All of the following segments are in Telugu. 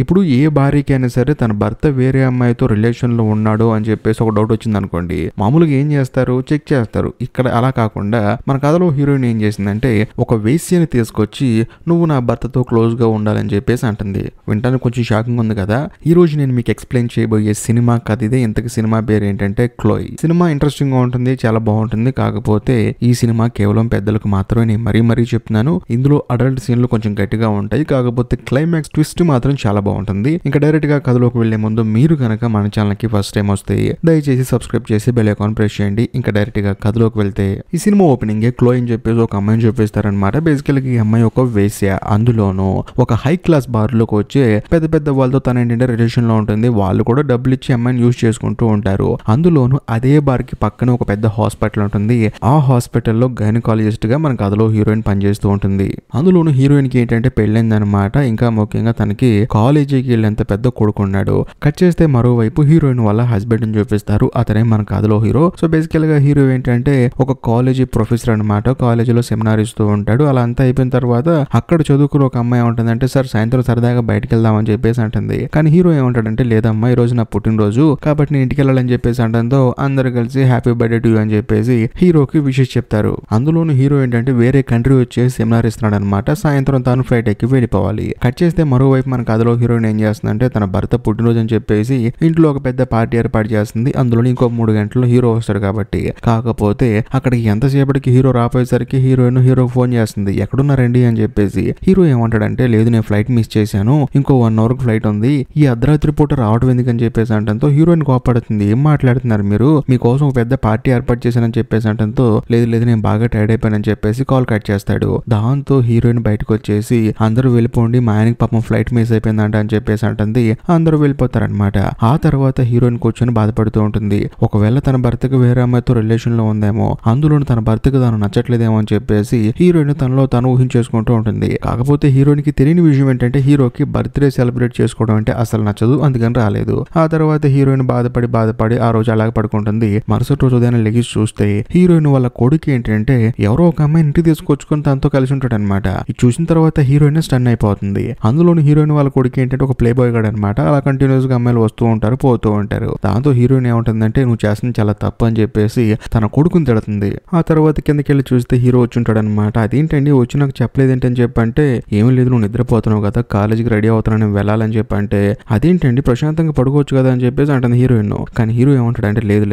ఇప్పుడు ఏ భార్యకైనా సరే తన భర్త వేరే అమ్మాయితో రిలేషన్ లో ఉన్నాడు అని చెప్పేసి ఒక డౌట్ వచ్చింది అనుకోండి, మామూలుగా ఏం చేస్తారు, చెక్ చేస్తారు. ఇక్కడ అలా కాకుండా మన కథలో హీరోయిన్ ఏం చేసిందంటే ఒక వేశ్యని తీసుకొచ్చి నువ్వు నా భర్తతో క్లోజ్ గా ఉండాలని చెప్పేసి అంటుంది. వింటానికి కొంచెం షాకింగ్ ఉంది కదా. ఈ రోజు నేను మీకు ఎక్స్ప్లెయిన్ చేయబోయే సినిమా కథ ఇదే. ఇంతకు సినిమా పేరు ఏంటంటే క్లోయ్. సినిమా ఇంట్రెస్టింగ్ గా ఉంటుంది, చాలా బాగుంటుంది. కాకపోతే ఈ సినిమా కేవలం పెద్దలకు మాత్రమే నేను మరీ చెప్తున్నాను. ఇందులో అడల్ట్ సీన్లు కొంచెం గట్టిగా ఉంటాయి. కాకపోతే క్లైమాక్స్ ట్విస్ట్ మాత్రం చాలా బాగుంటుంది. ఇంకా డైరెక్ట్ గా కథలోకి వెళ్లే ముందు మీరు కనుక మన ఛానల్ కి ఫస్ట్ టైం వస్తే దయచేసి సబ్స్క్రైబ్ చేసి బెల్ ఐకాన్ ప్రెస్ చేయండి. ఇంకా డైరెక్ట్ గా కథలోకి వెళ్తే ఈ సినిమా ఓపెనింగ్ క్లోయ్ అని చెప్పేసి ఒక అమ్మాయిని చూపిస్తారనమాట. బేసికల్ గా ఈ అమ్మాయి ఒక వేశ్య, అందులోనూ ఒక హై క్లాస్ బార్ లోకి వచ్చే పెద్ద వాళ్ళతో తన ఏంటంటే రిలేషన్ లో ఉంటుంది. వాళ్ళు కూడా డబ్బులు ఇచ్చి అమ్మాయిని యూజ్ చేసుకుంటూ ఉంటారు. అందులోనూ అదే బార్ కి పక్కన ఒక పెద్ద హాస్పిటల్ ఉంటుంది. ఆ హాస్పిటల్లో గైనకాలజిస్ట్ గా మన కథలో హీరోయిన్ పనిచేస్తూ ఉంటుంది. అందులోనూ హీరోయిన్ కి ఏంటంటే పెళ్ళైందనమాట. ఇంకా ముఖ్యంగా తనకి కాలేజీకి వెళ్ళేంత పెద్ద కొడుకున్నాడు. కట్ చేస్తే మరోవైపు హీరోయిన్ వాళ్ళ హస్బెండ్ ని చూపిస్తారు. అతనే మన కథలో హీరో. సో బేసికల్ గా హీరో ఏంటంటే ఒక కాలేజీ ప్రొఫెసర్ అనమాట. కాలేజీలో సెమినార్ ఇస్తూ ఉంటాడు. అలా అంతా అయిపోయిన తర్వాత అక్కడ చదువుకుని ఒక అమ్మాయి ఏమంటుందంటే సార్ సాయంత్రం సరదాగా బయటకు వెళ్దామని చెప్పేసి అంటుంది. కానీ హీరో ఏమంటాడంటే లేదమ్మా ఈ రోజు నా పుట్టినరోజు కాబట్టి నేను ఇంటికి వెళ్ళాలని చెప్పేసి అంటంతో అందరు కలిసి హ్యాపీ బర్త్డే టు యూ అని చెప్పేసి హీరోకి విషెస్ చెప్తారు. అందులోనూ హీరో ఏంటంటే వేరే కంట్రీ వచ్చి సెమినార్ ఇస్తున్నాడు అనమాట. సాయంత్రం తాను ఫ్లైట్ ఎక్కి వెళ్ళిపోవాలి. కట్ చేస్తే మరోవైపు మన కథలో హీరోయిన్ ఏం చేస్తుందంటే తన భర్త పుట్టినరోజు అని చెప్పేసి ఇంట్లో ఒక పెద్ద పార్టీ ఏర్పాటు చేస్తుంది. అందులో ఇంకో 3 గంటల్లో హీరో వస్తాడు కాబట్టి. కాకపోతే అక్కడికి ఎంతసేపటికి హీరో రాపోయేసరికి హీరోయిన్ హీరోకి ఫోన్ చేస్తుంది, ఎక్కడున్నారండి అని చెప్పేసి. హీరో ఏమంటాడంటే లేదు నేను ఫ్లైట్ మిస్ చేశాను, ఇంకో 1 అవర్ ఫ్లైట్ ఉంది, ఈ అర్ధరాత్రి పూట రావడం ఎందుకని చెప్పేసి అంటంతో హీరోయిన్ కోపడుతుంది. ఏం మాట్లాడుతున్నారు మీరు, మీకోసం ఒక పెద్ద పార్టీ ఏర్పాటు చేశానని చెప్పేసి అంటంతో లేదు నేను బాగా టైర్డ్ అయిపోయానని చెప్పేసి కాల్ కట్ చేస్తాడు. దాంతో హీరోయిన్ బయటకు వచ్చేసి అందరూ వెళ్ళిపోండి మా ఆయనకి పాపం ఫ్లైట్ మిస్ అయిపోయిందంట అని చెప్పేసి అంటుంది. అందరూ వెళ్ళిపోతారనమాట. ఆ తర్వాత హీరోయిన్ కూర్చొని బాధపడుతూ ఉంటుంది. ఒకవేళ తన భర్తకు వేరే అమ్మాయితో రిలేషన్ లో ఉందేమో, అందులోని తన భర్తకు తాను నచ్చట్లేదేమో అని చెప్పేసి హీరోయిన్ తనలో తాను ఊహించేసుకుంటూ ఉంటుంది. కాకపోతే హీరోయిన్ కి తెలియని విషయం ఏంటంటే హీరోకి బర్త్డే సెలబ్రేట్ చేసుకోవడం అంటే అసలు నచ్చదు, అందుకని రాలేదు. ఆ తర్వాత హీరోయిన్ బాధపడి ఆ రోజు అలాగే పడుకుంటుంది. మరుసటి రోజు ఉదయం లెగిసి చూస్తే హీరోయిన్ వాళ్ళ కొడుకు ఏంటంటే ఎవరో ఒక అమ్మాయిని ఇంటికి తీసుకొచ్చుకొని తనతో కలిసి ఉంటాడు అనమాట. ఇది చూసిన తర్వాత హీరోయిన్ స్టన్ అయిపోతుంది. అందులోని హీరోయిన్ వాళ్ళ కొడుకు ఏంటంటే ఒక ప్లే బాయ్ గాడు అనమాట. అలా కంటిన్యూస్ గా అమ్మాయిలు వస్తూ ఉంటారు పోతూ ఉంటారు. దాంతో హీరోయిన్ ఏముంటుందంటే నువ్వు చేస్తుంది చాలా తప్పు అని చెప్పేసి తన కొడుకుని తిడుతుంది. ఆ తర్వాత కిందకి వెళ్ళి చూస్తే హీరో వచ్చి ఉంటాడు అనమాట. అదేంటండి వచ్చి నాకు చెప్పలేదేంటి అని చెప్పంటే ఏమీ లేదు నువ్వు నిద్రపోతున్నావు కదా కాలేజీకి రెడీ అవుతున్నాను వెళ్ళాలని చెప్పంటే అదేంటండి ప్రశాంతంగా పడుకోవచ్చు కదా అని చెప్పేసి అంటుంది హీరోయిన్. కానీ హీరో ఏమంటాడంటే లేదు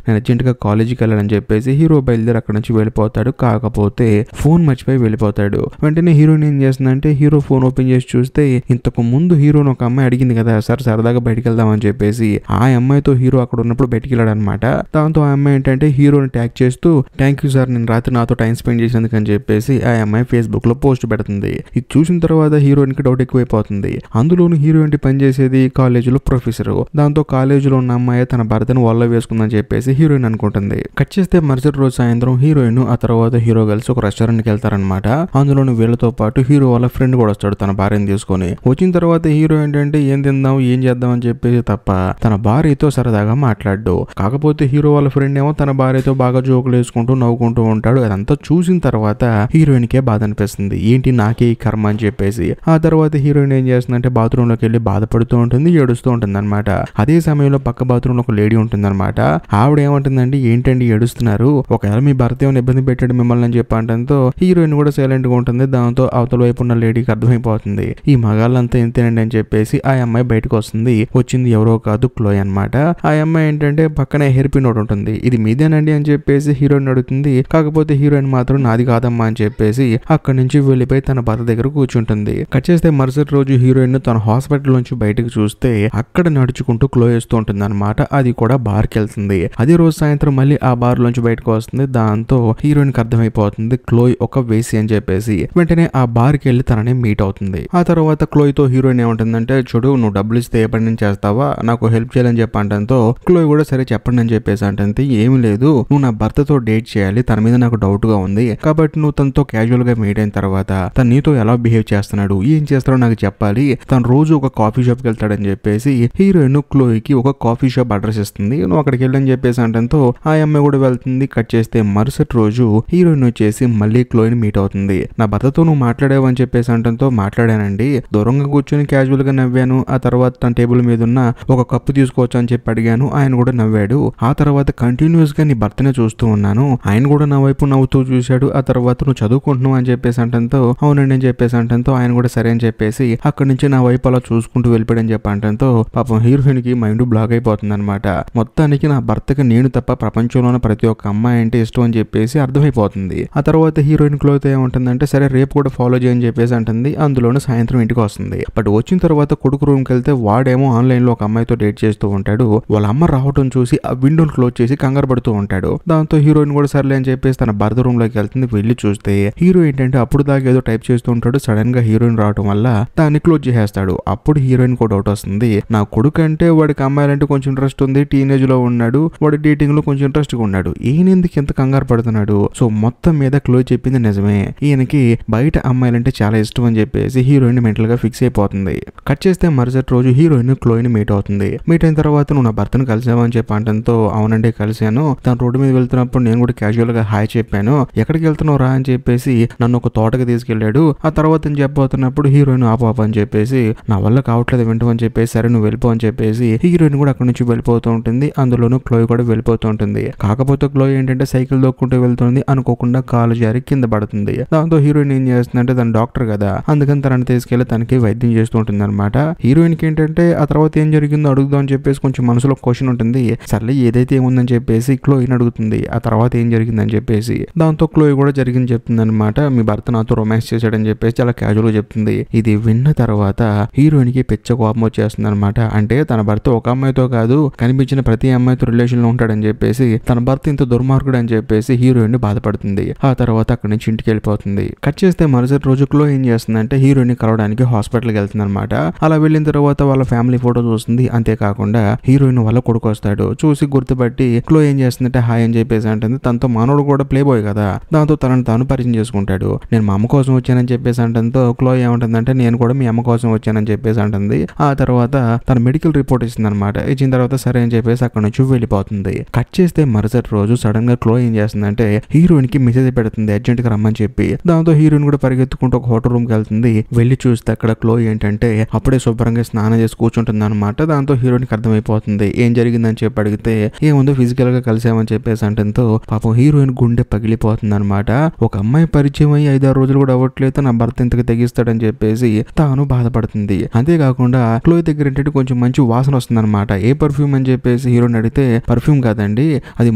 నేను అర్జెంట్ గా కాలేజీకి వెళ్ళాలని చెప్పేసి హీరో బయలుదేరి అక్కడ నుంచి వెళ్ళిపోతాడు. కాకపోతే ఫోన్ మర్చిపోయి వెళ్ళిపోతాడు. వెంటనే హీరోయిన్ ఏం చేస్తుందంటే హీరో ఫోన్ ఓపెన్ చేసి చూస్తే ఇంతకు ముందు హీరోని ఒక అమ్మాయి అడిగింది కదా సార్ సరదాగా బయటికి వెళ్దామని చెప్పేసి ఆ అమ్మాయితో హీరో అక్కడ ఉన్నప్పుడు బయటికి వెళ్ళాడు అనమాట. దాంతో ఆ అమ్మాయి ఏంటంటే హీరోని ట్యాగ్ చేస్తూ థ్యాంక్ యూ సార్ నేను రాత్రి నాతో టైం స్పెండ్ చేసినందుకు అని చెప్పేసి ఆ అమ్మాయి ఫేస్బుక్ లో పోస్ట్ పెడుతుంది. ఇది చూసిన తర్వాత హీరోయిన్ కి డౌట్ ఎక్కువైపోతుంది. అందులోనూ హీరోయిన్ పనిచేసేది కాలేజీలో ప్రొఫెసర్. దాంతో కాలేజీలో ఉన్న అమ్మాయి తన భర్తను వల్ల వేసుకుందని చెప్పేసి హీరోయిన్ అనుకుంటుంది. కట్ చేస్తే మరుసటి రోజు సాయంత్రం హీరోయిన్ ఆ తర్వాత హీరో కలిసి ఒక రెస్టారెంట్ కి వెళ్తారనమాట. అందులోనూ వీళ్ళతో పాటు హీరో వాళ్ళ ఫ్రెండ్ కూడా వస్తాడు తన భార్యను తీసుకొని. వచ్చిన తర్వాత హీరో ఏంటంటే ఏం తిందాం ఏం చేద్దాం అని చెప్పేసి తప్ప తన భార్యతో సరదాగా మాట్లాడు. కాకపోతే హీరో వాళ్ళ ఫ్రెండ్ ఏమో తన భార్యతో బాగా జోకులు వేసుకుంటూ నవ్వుకుంటూ ఉంటాడు. అదంతా చూసిన తర్వాత హీరోయిన్ కే బాధ అనిపిస్తుంది, ఏంటి నాకే ఈ కర్మ అని చెప్పేసి. ఆ తర్వాత హీరోయిన్ ఏం చేస్తుందంటే బాత్రూమ్ లోకి వెళ్ళి బాధపడుతూ ఉంటుంది, ఏడుస్తూ ఉంటుంది అనమాట. అదే సమయంలో పక్క బాత్రూమ్ లో ఒక లేడీ ఉంటుంది అనమాట. ఆవిడ ఏమంటుందండి ఏంటండి ఏడుస్తున్నారు, ఒకవేళ మీ భర్త ఏమైనా ఇబ్బంది పెట్టాడు మిమ్మల్ని అని చెప్పి అంటంతో హీరోయిన్ కూడా సైలెంట్ గా ఉంటుంది. దాంతో అవతల వైపు ఉన్న లేడీకి అర్థమైపోతుంది ఈ మగాళ్ళంతా ఇంతేనండి అని చెప్పేసి ఆ అమ్మాయి బయటకు వస్తుంది. వచ్చింది ఎవరో కాదు క్లోయ్ అనమాట. ఆ అమ్మాయి ఏంటంటే పక్కనే హెయిర్ పిన్ ఒకటి ఉంటుంది, ఇది మీదేనండి అని చెప్పేసి హీరోయిన్ అడుగుతుంది. కాకపోతే హీరోయిన్ మాత్రం నాది కాదమ్మా అని చెప్పేసి అక్కడి నుంచి వెళ్ళిపోయి తన భర్త దగ్గర కూర్చుంటుంది. కట్ చేస్తే మరుసటి రోజు హీరోయిన్ తన హాస్పిటల్ నుంచి బయటకు చూస్తే అక్కడ నడుచుకుంటూ క్లోయ్ వేస్తూ ఉంటుంది అనమాట. అది కూడా బార్ కి వెళ్తుంది. అదే రోజు సాయంత్రం మళ్ళీ ఆ బార్ లోంచి బయటకు వస్తుంది. దాంతో హీరోయిన్ కి అర్థమైపోతుంది క్లోయ్ ఒక వేసి అని చెప్పేసి. వెంటనే ఆ బార్ కి వెళ్ళి తనని మీట్ అవుతుంది. ఆ తర్వాత క్లోయ్ తో హీరోయిన్ ఏమంటుందంటే చూడు నువ్వు డబ్బులు ఇస్తే ఏ పని నుంచి చేస్తావా, నాకు హెల్ప్ చేయాలని చెప్పి అంటంతో క్లోయ్ కూడా సరే చెప్పండి అని చెప్పేసి అంటే ఏమి లేదు నువ్వు నా భర్తతో డేట్ చేయాలి, తన మీద నాకు డౌట్ గా ఉంది కాబట్టి నువ్వు తనతో క్యాజువల్ గా మీట్ అయిన తర్వాత తను నీతో ఎలా బిహేవ్ చేస్తున్నాడు ఏం చేస్తాడో నాకు చెప్పాలి, తను రోజు ఒక కాఫీ షాప్ కి వెళ్తాడని చెప్పేసి హీరోయిన్ క్లోయ్ కి ఒక కాఫీ షాప్ అడ్రస్ ఇస్తుంది. నువ్వు అక్కడికి వెళ్ళని చెప్పేసి అంటంతో ఆ అమ్మాయి కూడా వెళ్తుంది. కట్ చేస్తే మరుసటి రోజు హీరోయిన్ వచ్చేసి మళ్ళీ క్లోయ్ ని మీట్ అవుతుంది. నా భర్తతో నువ్వు మాట్లాడావు అని చెప్పేసి అంటంతో మాట్లాడానండి, దూరంగా కూర్చొని క్యాజువల్ గా నవ్వాను. ఆ తర్వాత తన టేబుల్ మీద ఉన్న ఒక కప్పు తీసుకోవచ్చు అని చెప్పి అడిగాను. ఆయన కూడా నవ్వాడు. ఆ తర్వాత కంటిన్యూస్ గా నీ భర్తనే చూస్తూ ఉన్నాను. ఆయన కూడా నా వైపు నవ్వుతూ చూశాడు. ఆ తర్వాత నువ్వు చదువుకుంటున్నావు అని చెప్పేసి అంటంతో అవునండి అని చెప్పేసి అంటంతో ఆయన కూడా సరే అని చెప్పేసి అక్కడి నుంచి నా వైపు అలా చూసుకుంటూ వెళ్ళిపోయాడని చెప్పి అంటంతో పాపం హీరోయిన్ కి మైండ్ బ్లాక్ అయిపోతుంది అనమాట. మొత్తానికి నా భర్తకి నేను తప్ప ప్రపంచంలోని ప్రతి ఒక్క అమ్మాయి అంటే ఇష్టం అని చెప్పేసి అర్థమైపోతుంది. ఆ తర్వాత హీరోయిన్ క్లోతో ఏముంటుందంటే సరే రేపు కూడా ఫాలో చేయని చెప్పేసి అంటుంది. అందులోనే సాయంత్రం ఇంటికి వస్తుంది. బట్ వచ్చిన తర్వాత కొడుకు రూమ్ కి వెళ్తే వాడేమో ఆన్లైన్ లో ఒక అమ్మాయితో డేట్ చేస్తూ ఉంటాడు. వాళ్ళ అమ్మ రావటం చూసి ఆ విండోని క్లోజ్ చేసి కంగారు పడుతూ ఉంటాడు. దాంతో హీరోయిన్ కూడా సర్లే అని చెప్పేసి తన భర్త రూమ్ లోకి వెళ్తుంది. వెళ్ళి చూస్తే హీరో ఏంటంటే అప్పుడు దాకా ఏదో టైప్ చేస్తూ ఉంటాడు. సడన్ గా హీరోయిన్ రావడం వల్ల దాన్ని క్లోజ్ చేసేస్తాడు. అప్పుడు హీరోయిన్ కూడా డౌట్ వస్తుంది. నా కొడుకు అంటే వాడికి అమ్మాయిలంటే కొంచెం ఇంట్రెస్ట్ ఉంది, టీనేజ్ లో ఉన్నాడు, వాడు డేటింగ్ లో కొంచెం ఇంట్రెస్ట్ గా ఉన్నాడు, ఈయన ఎందుకు ఎంత కంగారు పడుతున్నాడు. సో మొత్తం మీద క్లో చెప్పింది నిజమే, ఈయనకి బయట అమ్మాయిలంటే చాలా ఇష్టం అని చెప్పేసి హీరోయిన్ మెంటల్ గా ఫిక్స్ అయిపోతుంది. కట్ చేస్తే మరుసటి రోజు హీరోయిన్ క్లోయిని మీట్ అవుతుంది. మీట్ అయిన తర్వాత నువ్వు నా భర్తను కలిసావా అని చెప్పి అంటంతో అవునండి కలిశాను, తను రోడ్డు మీద వెళ్తున్నప్పుడు నేను కూడా క్యాజువల్ గా హాయ్ చెప్పాను, ఎక్కడికి వెళ్తున్నావు రా అని చెప్పేసి నన్ను ఒక తోటకి తీసుకెళ్లాడు. ఆ తర్వాత అని చెప్పబోతున్నప్పుడు హీరోయిన్ ఆపాప అని చెప్పేసి నా వల్ల కావట్లేదు వింటామని చెప్పేసి సరే నువ్వు వెళ్ళిపో అని చెప్పేసి హీరోయిన్ కూడా అక్కడ నుంచి వెళ్ళిపోతూ ఉంటుంది. అందులోనూ క్లోయ్ కూడా వెళ్ళిపోతూ ఉంటుంది. కాకపోతే క్లోయ్ ఏంటంటే సైకిల్ దొక్కుంటూ వెళ్తుంది, అనుకోకుండా కాలు జారి కింద పడుతుంది. దాంతో హీరోయిన్ ఏం చేస్తుందంటే తన డాక్టర్ కదా, అందుకని తనని తీసుకెళ్లి తనకి వైద్యం చేస్తూ ఉంటుంది అనమాట. హీరోయిన్ కి ఏంటంటే ఆ తర్వాత ఏం జరిగిందో అడుగుదాం అని చెప్పేసి కొంచెం మనసులో క్వశ్చన్ ఉంటుంది. సర్లే ఏదైతే ఏముందని చెప్పేసి క్లోయిని అడుగుతుంది ఆ తర్వాత ఏం జరిగిందని చెప్పేసి. దాంతో క్లోయ్ కూడా జరిగింది చెప్తుంది అనమాట. మీ భర్త నాతో రొమాన్స్ చేశాడని చెప్పేసి చాలా క్యాజువల్ గా చెప్తుంది. ఇది విన్న తర్వాత హీరోయిన్ కి పెద్ద కోపం వచ్చేస్తుంది అనమాట. అంటే తన భర్త ఒక అమ్మాయితో కాదు కనిపించిన ప్రతి అమ్మాయితో రిలేషన్ లో ఉంటాడని చెప్పేసి, తన భర్త ఇంత దుర్మార్గుడు అని చెప్పేసి హీరోయిన్ బాధపడుతుంది. ఆ తర్వాత అక్కడి నుంచి ఇంటికి వెళ్ళిపోతుంది. కట్ చేస్తే మరుసటి రోజు క్లో ఏం చేస్తుందంటే హీరోయిన్ కలవడానికి హాస్పిటల్కి వెళ్తుంది అనమాట. అలా వెళ్ళిన తర్వాత వాళ్ళ ఫ్యామిలీ ఫోటో చూస్తుంది. అంతేకాకుండా హీరోయిన్ వాళ్ళ కొడుకు వస్తాడు. చూసి గుర్తుపట్టి క్లో ఏం చేస్తుందంటే హాయ్ అని చెప్పేసి అంటుంది. తనతో మనోడు కూడా ప్లే బాయ్ కదా, దాంతో తనను తాను పరిచయం చేసుకుంటాడు. నేను మా అమ్మ కోసం వచ్చానని చెప్పేసి అంటంతో క్లో ఏమంటుందంటే నేను కూడా మీ అమ్మ కోసం వచ్చానని చెప్పేసి అంటుంది. ఆ తర్వాత తన మెడికల్ రిపోర్ట్ ఇస్తుంది అనమాట. ఇచ్చిన తర్వాత సరే అని చెప్పేసి అక్కడ నుంచి వెళ్ళిపోతుంది. కట్ చేస్తే మరుసటి రోజు సడన్ గా క్లో ఏం చేస్తుందంటే హీరోయిన్ కి మెసేజ్ పెడుతుంది అర్జెంట్ గా రమ్మని చెప్పి. దాంతో హీరోయిన్ కూడా పరిగెత్తుకుంటూ ఒక హోటల్ రూమ్ కి వెళ్తుంది. వెళ్ళి చూస్తే అక్కడ క్లో ఏంటంటే అప్పుడే శుభ్రంగా స్నానం చేసి కూర్చుంటుంది అనమాట. దాంతో హీరోయిన్ కి అర్థమైపోతుంది ఏం జరిగిందని చెప్పి అడిగితే ఏముందో ఫిజికల్ గా కలిసామని చెప్పేసి అంటంతో పాపం హీరోయిన్ గుండె పగిలిపోతుంది అనమాట. ఒక అమ్మాయి పరిచయం అయ్యి 5-6 రోజులు కూడా అవ్వట్లేదు, నా భర్త ఇంతకు తెగిస్తాడని చెప్పేసి తాను బాధపడుతుంది. అంతేకాకుండా క్లో దగ్గర ఏంటంటే కొంచెం మంచి వాసన వస్తుంది అనమాట. ఏ పర్ఫ్యూమ్ అని చెప్పేసి హీరోయిన్ అడిగితే పర్ఫ్యూమ్ కాదండి అది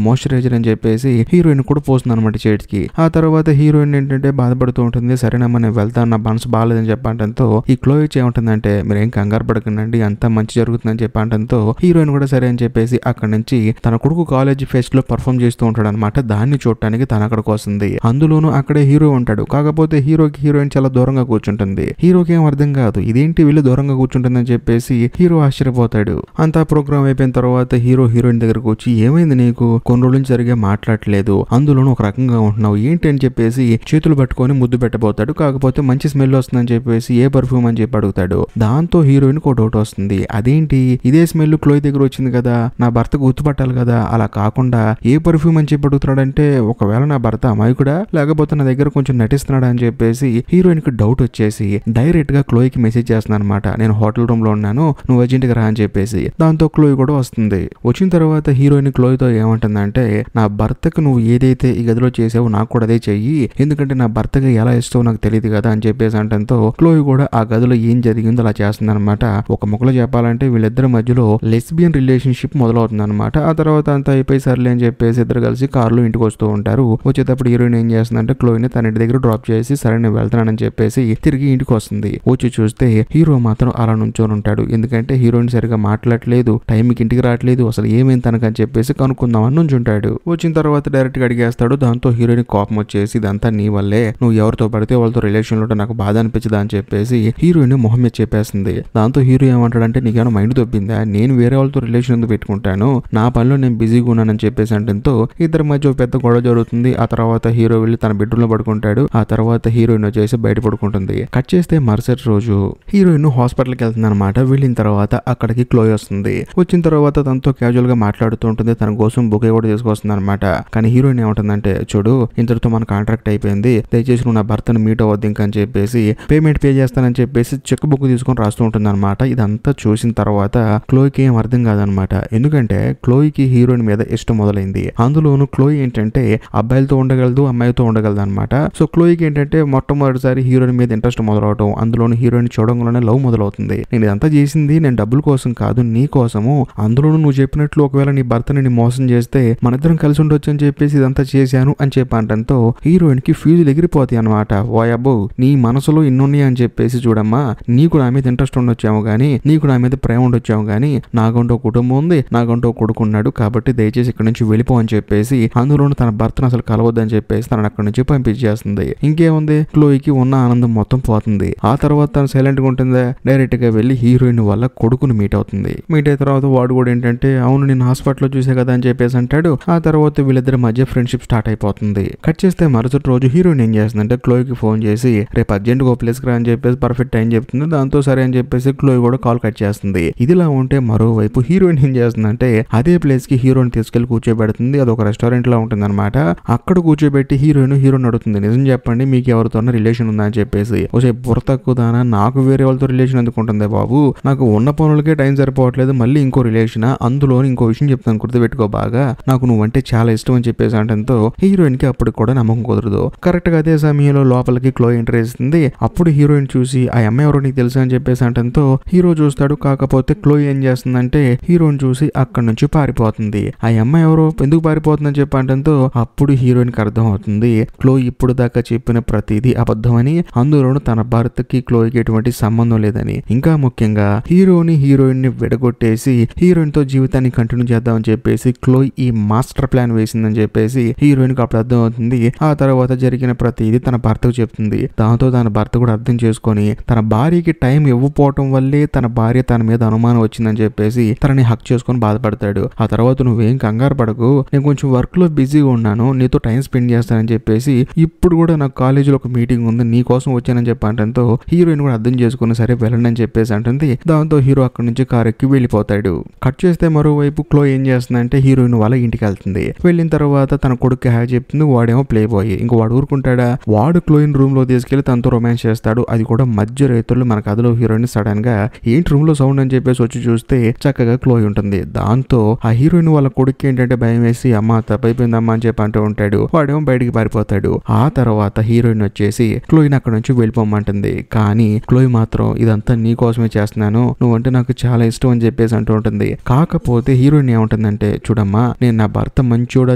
మాయిశ్చరైజర్ అని చెప్పేసి హీరోయిన్ కూడా పోస్తుంది అనమాట షేడ్స్ కి. ఆ తర్వాత హీరోయిన్ ఏంటంటే బాధపడుతూ ఉంటుంది. సరేనమ్మా నేను వెళ్తాను, నా మనసు బాగాలేదని చెప్పంటంతో ఈ క్లో ఏమంటుందంటే మీరు ఏం కంగారు పడకండి అంతా మంచి జరుగుతుందని చెప్పంటంతో హీరోయిన్ కూడా సరే అని చెప్పేసి అక్కడ నుంచి తన కొడుకు కాలేజ్ ఫెస్ట్ లో పర్ఫామ్ చేస్తూ ఉంటాడు అనమాట. దాన్ని చూడటానికి తన అక్కడికి వస్తుంది. అందులోనూ అక్కడే హీరో ఉంటాడు. కాకపోతే హీరోకి హీరోయిన్ చాలా దూరంగా కూర్చుంటుంది. హీరోకి ఏం అర్థం కాదు ఇదేంటి వీళ్ళు దూరంగా కూర్చుంటుందని చెప్పేసి హీరో ఆశ్చర్యపోతాడు. అంతా ప్రోగ్రామ్ అయిపోయిన తర్వాత హీరో హీరోయిన్ దగ్గరకు వచ్చి ఏమైంది నీకు కొన్ని రోజుల నుంచి సరిగా మాట్లాడలేదు, అందులోనూ ఒక రకంగా ఉంటున్నావు ఏంటి అని చెప్పేసి చేతులు పట్టుకొని ముద్దు పెట్టబోతాడు. కాకపోతే మంచి స్మెల్ వస్తుందని చెప్పేసి ఏ పర్ఫ్యూమ్ అని చెప్పి అడుగుతాడు. దాంతో హీరోయిన్ ఒక డౌట్ వస్తుంది. అదేంటి ఇదే స్మెల్ క్లోయ్ దగ్గర వచ్చింది కదా, నా భర్త గుర్తుపట్టాలి కదా, అలా కాకుండా ఏ పర్ఫ్యూమ్ అని చెప్పి అడుగుతున్నాడంటే ఒకవేళ నా భర్త అమాయకుడా లేకపోతే నా దగ్గర కొంచెం నటిస్తున్నాడా అని చెప్పేసి హీరోయిన్ కి డౌట్ వచ్చేసి డైరెక్ట్ గా క్లోయ్ కి మెసేజ్ చేస్తున్నాను అనమాట. నేను హోటల్ రూమ్ లో ఉన్నాను నువ్వు అర్జెంట్ గా రా అని చెప్పేసి. దాంతో క్లోయ్ కూడా వస్తుంది. వచ్చిన తర్వాత హీరోయిన్ క్లోయ్ తో ఏమంటుందంటే నా భర్తకు నువ్వు ఏదైతే ఈ గదిలో చేసావో నాకు కూడా అదే చెయ్యి, ఎందుకంటే నా భర్తకి ఎలా ఇష్టమో నాకు తెలియదు కదా అని చెప్పేసి అంటంతో క్లోయ్ కూడా ఆ గదిలో ఏం జరిగిందో అలా చేస్తుంది అనమాట. ఒక ముక్కలో చెప్పాలంటే వీళ్ళిద్దరి మధ్యలో లెస్బియన్ రిలేషన్షిప్ మొదలవుతుంది అనమాట. ఆ తర్వాత అంతా అయిపోయి సర్లే అని చెప్పేసి ఇద్దరు కలిసి కారులో ఇంటికి వస్తూ ఉంటారు. వచ్చేటప్పుడు హీరోయిన్ ఏం చేస్తుందంటే క్లోయ్ని తన ఇంటి దగ్గర డ్రాప్ చేసి సరే నేను వెళ్తానని చెప్పేసి తిరిగి ఇంటికి వస్తుంది. వచ్చి చూస్తే హీరో మాత్రం అలా నుంచొని ఉంటాడు. ఎందుకంటే హీరోయిన్ సరిగా మాట్లాడలేదు, టైంకి ఇంటికి రావట్లేదు, అసలు ఏమైంది తనకని చెప్పేసి కనుక్కుందామని నుంచుంటాడు. వచ్చిన తర్వాత డైరెక్ట్ గా అడిగేస్తాడు. దాంతో హీరోయిన్ కోపం వచ్చేసి ఇదంతా నీ వల్లే, నువ్వు ఎవరితో పడితే వాళ్ళతో రిలేషన్ లో నాకు బాధ అనిపించదా అని చెప్పేసి హీరోయిన్ మొహం మీద చెప్పేస్తుంది. దాంతో హీరో ఏమంటాడంటే నీకేమైనా మైండ్ దొబ్బిందా, నేను వేరే వాళ్ళతో రిలేషన్ ఎందుకు పెట్టుకుంటాను, నా పనిలో నేను బిజీగా ఉన్నానని చెప్పేసి అంటంతో ఇద్దరి మధ్య ఒక పెద్ద గొడవ జరుగుతుంది. ఆ తర్వాత హీరో వెళ్ళి తన బెడ్రూమ్ లో పడుకుంటాడు. ఆ తర్వాత హీరోయిన్ వచ్చేసి బయట పడుకుంటుంది. కట్ చేస్తే మరుసటి రోజు హీరోయిన్ హాస్పిటల్కి వెళ్తుంది అనమాట. వెళ్ళిన తర్వాత అక్కడికి క్లోయ్ వస్తుంది. వచ్చిన తర్వాత తనతో క్యాజువల్ గా మాట్లాడుతూ ఉంటుంది. తన కోసం బుకే కూడా తీసుకొస్తుంది అనమాట. కానీ హీరోయిన్ ఏమంటుందంటే చూడు ఇంతటితో మన కాంట్రాక్ట్ అయిపోయింది, దయచేసి నువ్వు నా భర్తను మీట్ అవ్వద్దు ఇంకా అని చెప్పేసి పేమెంట్ పే చేస్తానని చెప్పేసి చెక్ చెక్ బుక్ తీసుకొని రాస్తూ ఉంటుంది అనమాట. ఇదంతా చూసిన తర్వాత క్లోయికి ఏం అర్థం కాదనమాట. ఎందుకంటే క్లోయికి హీరోయిన్ మీద ఇష్టం మొదలైంది. అందులోను క్లోయి ఏంటంటే అబ్బాయిలతో ఉండగలదు, అమ్మాయితో ఉండగలదు అనమాట. సో క్లోయికి ఏంటంటే మొట్టమొదటిసారి హీరోయిన్ మీద ఇంట్రెస్ట్ మొదలవటం, అందులోను హీరోయిన్ చూడంలోనే లవ్ మొదలవుతుంది. నేను ఇదంతా చేసింది నేను డబ్బుల కోసం కాదు, నీ కోసము. అందులోను నువ్వు చెప్పినట్లు ఒకవేళ నీ భర్త నిన్ను మోసం చేస్తే మన ఇద్దరం కలిసి ఉండొచ్చు అని చెప్పేసి ఇదంతా చేశాను అని చెప్పంటంతో హీరోయిన్ కి ఫ్యూజులు ఎగిరిపోతాయి అనమాట. ఓయబ్బో నీ మనసులో ఇన్నున్నాయి అని చెప్పేసి చూడమ్మా, నీకు నా మీద ఇంట్రెస్ట్ ఉండొచ్చాము గానీ, నీకు నా మీద ప్రేమ ఉండొచ్చాము గానీ, నాకంటూ కుటుంబం ఉంది, నాకంటూ కొడుకున్నాడు, కాబట్టి దయచేసి ఇక్కడ నుంచి వెళ్ళిపో అని చెప్పేసి అందులోను తన భర్తను అసలు కలవద్దని చెప్పేసి తనని అక్కడి నుంచి పంపించేస్తుంది. ఇంకేముంది, క్లోయికి ఉన్న ఆనందం మొత్తం పోతుంది. ఆ తర్వాత తను సైలెంట్ గా ఉంటుందా, డైరెక్ట్ గా వెళ్లి హీరోయిన్ వాళ్ళ కొడుకుని మీట్ అవుతుంది. మీట్ అయిన తర్వాత వాడు కూడా ఏంటంటే అవును నేను హాస్పిటల్లో చూసే కదా అని చెప్పేసి అంటాడు. ఆ తర్వాత వీళ్ళిద్దరి మధ్య ఫ్రెండ్షిప్ స్టార్ట్ అయిపోతుంది. కట్ చేస్తే మరుసటి రోజు హీరోయిన్ ఏం చేస్తుందంటే క్లోయికి ఫోన్ చేసి రేపు అర్జెంట్ గా ప్లేస్ రా అని చెప్పేసి పర్ఫెక్ట్ టైం చెప్తుంది. దాంతో సరే అని చెప్పేసి క్లోయి కూడా కాల్ కట్ చేస్తుంది. ఇదిలా ఉంటే మరోవైపు హీరోయిన్ ఏం చేస్తుందంటే అదే ప్లేస్ కి హీరోయిన్ తీసుకెళ్లి కూర్చోబెడుతుంది. అది ఒక రెస్టారెంట్ లో ఉంటుంది అనమాట. అక్కడ కూర్చోబెట్టి హీరోయిన్ అడుగుతుంది, నిజం చెప్పండి మీకు ఎవరితోనో రిలేషన్ ఉందా అని చెప్పేసి. ఓసే బుర్ర తక్కువదానా, నాకు వేరే వాళ్ళతో రిలేషన్ ఎందుకుంటుంది బాబు, నాకు ఉన్న పనులకే టైం సరిపోవట్లేదు, మళ్ళీ ఇంకో రిలేషన్, అందులో ఇంకో విషయం చెప్తాను గుర్తుపెట్టుకో బాగా, నాకు నువ్వంటే చాలా ఇష్టం అని చెప్పేసి అంటంతో హీరోయిన్ కి అప్పుడు కూడా నమ్మకం కుదరదు. కరెక్ట్ గా అదే సమయంలో లోపలికి క్లోయి ఎంటర్ చేస్తుంది. అప్పుడు హీరోయిన్ చూసి ఆ అమ్మాయి ఎవరో నీకు తెలుసా అని చెప్పేసి అంటంతో హీరో చూస్తాడు. కాకపోతే క్లోయి ఏం చేస్తుందంటే హీరోయిన్ చూసి అక్కడి నుంచి పారిపోతుంది. ఆ అమ్మాయి ఎవరో ఎందుకు పారిపోతుందని చెప్పి అంటంతో అప్పుడు హీరోయిన్ కి అర్థం అవుతుంది క్లోయి ఇప్పుడు దాకా చెప్పిన ప్రతిదీ అబద్ధమని, అందులోనూ తన భర్తకి క్లోయికి ఎటువంటి సంబంధం లేదని, ఇంకా ముఖ్యంగా హీరోయిన్ ని విడగొట్టేసి హీరోయిన్ తో జీవితాన్ని కంటిన్యూ చేద్దామని చెప్పేసి క్లోయి ఈ మాస్టర్ ప్లాన్ వేసిందని చెప్పేసి హీరోయిన్ కి అప్పుడు అర్థం అవుతుంది. ఆ తర్వాత జరిగిన ప్రతిదీ తన భర్తకు చెప్తుంది. దాంతో తన భర్త కూడా అర్థం చేసుకొని తన భార్యకి టైం ఇవ్వకపోవటం వల్లే తన భార్య తన మీద అనుమానం వచ్చిందని చెప్పేసి తనని హక్ చేసుకొని బాధపడతాడు. ఆ తర్వాత నువ్వేం కంగారు పడకు, నేను కొంచెం వర్క్ లో బిజీగా ఉన్నాను, నీతో టైం స్పెండ్ చేస్తానని చెప్పేసి ఇప్పుడు కూడా నాకు కాలేజీలో ఒక మీటింగ్ ఉంది, నీ కోసం వచ్చానని చెప్పంటంతో హీరోయిన్ కూడా అర్థం చేసుకుని సరే వెళ్ళండి అని చెప్పేసి అంటుంది. దాంతో హీరో అక్కడి నుంచి కార్ ఎక్కి వెళ్ళిపోతాడు. కట్ చేస్తే మరోవైపు క్లో ఏం చేస్తుందంటే హీరోయిన్ వాళ్ళ ఇంటికి వెళ్తుంది. వెళ్ళిన తర్వాత తన కొడుకు హ్యాక్ చెప్తుంది. వాడేమో ప్లే బాయ్, ఇంకో వాడు ఊరుకుంటాడా, వాడు క్లోయిన్ రూమ్ లో తీసుకెళ్లి తనతో రొమాన్స్ చేస్తాడు. అది కూడా మధ్య రైతులు మన కథలో హీరోయిన్ సడన్ గా ఏంటి రూమ్ లో సౌండ్ అని చెప్పేసి వచ్చి చూస్తే చక్కగా క్లోయి ఉంటుంది. దాంతో ఆ హీరోయిన్ వాళ్ళ కొడుకు ఏంటంటే భయం వేసి అమ్మ తప్పైపోయిందమ్మా అని చెప్పి అంటూ ఉంటాడు. వాడేమో బయటికి పారిపోతాడు. ఆ తర్వాత హీరోయిన్ వచ్చేసి క్లోయిన్ అక్కడ నుంచి వెళ్ళిపోమంటుంది. కానీ క్లోయి మాత్రం ఇదంతా నీ కోసమే చేస్తున్నాను, నువ్వంటే నాకు చాలా ఇష్టం అని చెప్పేసి అంటూ ఉంటుంది. కాకపోతే హీరోయిన్ ఏముంటుందంటే చూడమ్మా నేను నా భర్త మంచోడా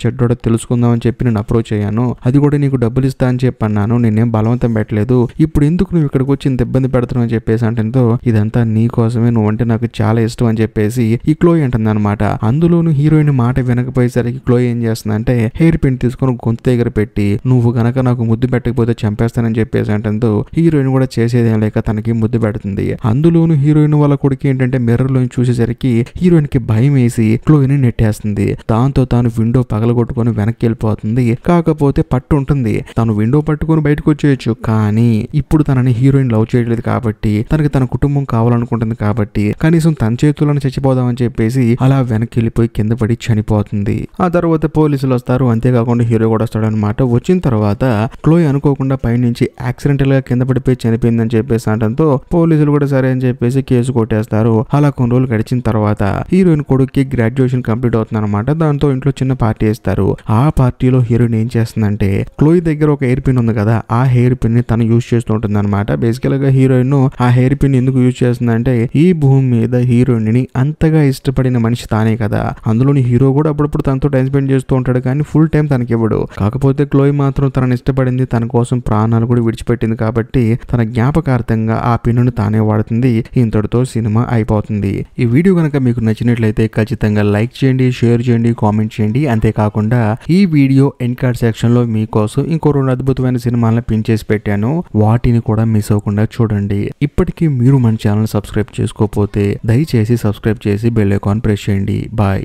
చెడ్డోడా తెలుసుకుందాం అని చెప్పి నేను అప్రోచ్ అయ్యాను, అది కూడా నీకు డబ్బులు ఇస్తా అని చెప్పి అన్నాను, నేనేం బలవంతం పెట్టలేదు, ఇప్పుడు ఎందుకు నువ్వు ఇక్కడికి వచ్చి ఇంత ఇబ్బంది పెడుతున్నావు అని చెప్పేసి అంటంతో ఇదంతా నీ కోసమే, నువ్వంటే నాకు చాలా ఇష్టం అని చెప్పేసి ఈ క్లోయి అంటుంది అనమాట. అందులోను హీరోయిన్ మాట వినకపోయేసరికి క్లోయి ఏం చేస్తుందంటే హెయిర్ పిన్ తీసుకొని గొంతు దగ్గర పెట్టి నువ్వు గనక నాకు ముద్దు పెట్టకపోతే చంపేస్తానని చెప్పేసి అంటంతో హీరోయిన్ కూడా చేసేదేం లేక తనకి ముద్దు పెడుతుంది. అందులోను హీరోయిన్ వాళ్ళ కొడుకు ఏంటంటే మిర్రర్ లో చూసేసరికి హీరోయిన్ కి భయం వేసి క్లోయిని నెట్టేస్తుంది. దాంతో తాను విండో పగలగొట్టుకొని వెనక్కి వెళ్ళిపోతుంది. కాకపోతే పట్టు ఉంటుంది, తను విండో పట్టుకొని బయటకు వచ్చేయచ్చు, కానీ ఇప్పుడు తనని హీరోయిన్ లవ్ చేయట్లేదు కాబట్టి తనకి తన కుటుంబం కావాలనుకుంటుంది కాబట్టి కనీసం తన చేతులను చచ్చిపోదామని చెప్పేసి అలా వెనక్కి వెళ్ళిపోయి కింద పడి చనిపోతుంది. ఆ తర్వాత పోలీసులు వస్తారు, అంతేకాకుండా హీరో కూడా వస్తాడు అనమాట. వచ్చిన తర్వాత క్లోయి అనుకోకుండా పైనుంచి యాక్సిడెంటల్ గా కింద పడిపోయి చనిపోయిందని చెప్పేసి అనడంతో పోలీసులు కూడా సరే అని చెప్పేసి కేసు కొట్టేస్తారు. అలా కొన్ని రోజులు గడిచిన తర్వాత హీరోయిన్ కొడుక్కి గ్రాడ్యుయేషన్ కంప్లీట్ అవుతుంది అనమాట. దాంతో ఇంట్లో చిన్న పార్టీ ఇస్తారు. ఆ పార్టీలో హీరోయిన్ ఏం చేస్తుందంటే క్లోయి దగ్గర ఒక హెయిర్ పిన్ ఉంది కదా, ఆ హెయిర్ పిన్ ని తను యూజ్ చేస్తూ ఉంటుంది అనమాట. బేసికల్ గా హీరోయిన్ ఆ హెయిర్ పిన్ ఎందుకు యూజ్ చేస్తుందంటే ఈ భూమి మీద హీరోయిన్ ని అంతగా ఇష్టపడిన మనిషి తానే కదా, అందులోని హీరో కూడా అప్పుడప్పుడు తనతో టైం స్పెండ్ చేస్తూ ఉంటాడు కానీ ఫుల్ టైం తనకి ఇవ్వడు. కాకపోతే క్లోయి మాత్రం తనని ఇష్టపడింది, తన కోసం ప్రాణాలు కూడా విడిచిపెట్టింది కాబట్టి తన జ్ఞాపకార్థంగా ఆ పిన్నును తానే వాడుతుంది. ఇంతటితో సినిమా అయిపోతుంది. ఈ వీడియో కనుక మీకు నచ్చినట్లయితే ఖచ్చితంగా లైక్ చేయండి, షేర్ చేయండి, కామెంట్ చేయండి. అంతేకాకుండా ఈ వీడియో ఎండ్ కార్డ్ సెక్షన్ లో మీకోసం ఇంకో 2 అద్భుతమైన సినిమాలను పిన్ చేసి పెట్టాను, వాటిని కూడా మిస్ అవ్వకుండా చూడండి. ఇప్పటికీ మీరు మన ఛానల్ సబ్స్క్రైబ్ చేసుకోకపోతే దయచేసి సబ్స్క్రైబ్ చేసి బెల్ ఐకాన్ ప్రెస్ చేయండి. బాయ్.